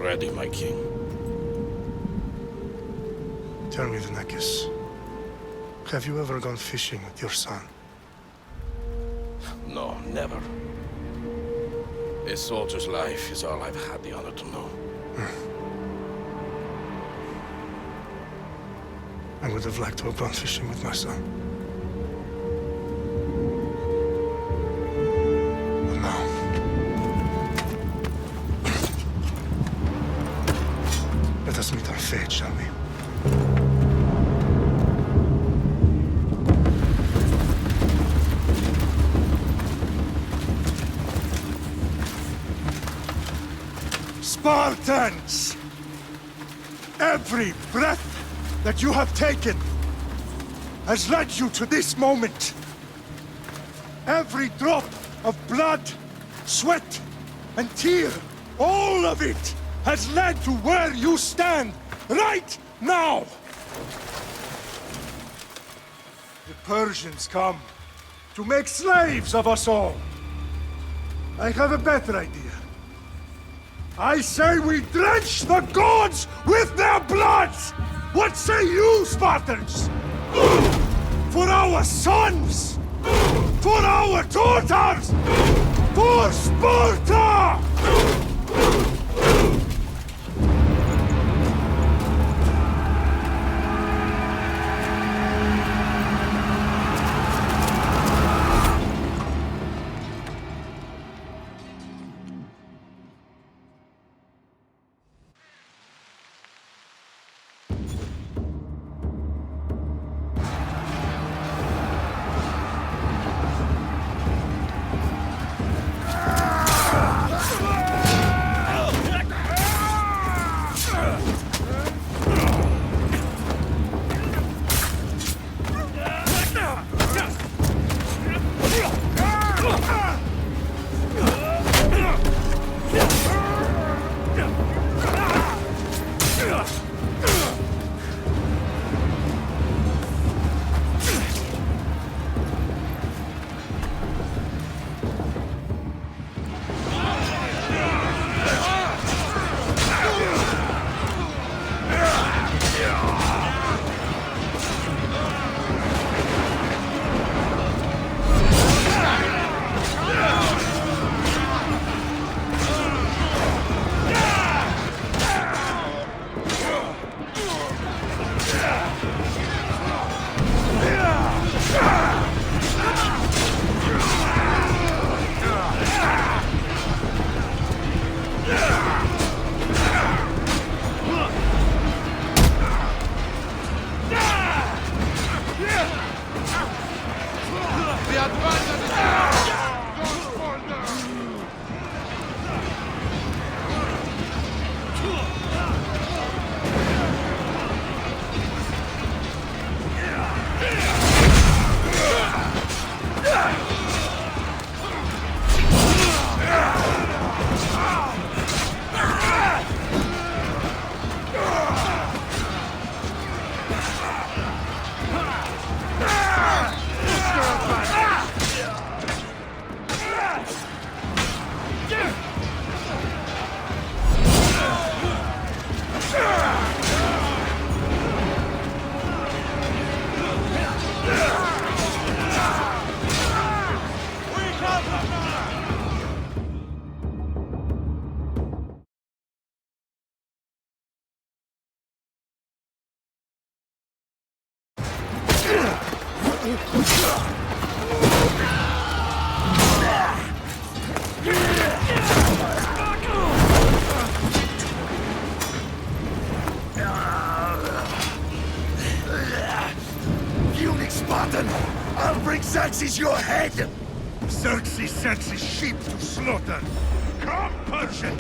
ready, my king. Tell me, Dienekes, have you ever gone fishing with your son? No, never. A soldier's life is all I've had the honor to know. I would have liked to have gone fishing with my son. But now... let us meet our fate, shall we? Spartans! Every breath that you have taken has led you to this moment. Every drop of blood, sweat, and tear, all of it has led to where you stand right now. The Persians come to make slaves of us all. I have a better idea. I say we drench the gods with their bloods! What say you, Spartans? For our sons! For our daughters! For Sparta! Spartan! I'll bring Xerxes your head! Xerxes sends his sheep to slaughter. Come, Persian!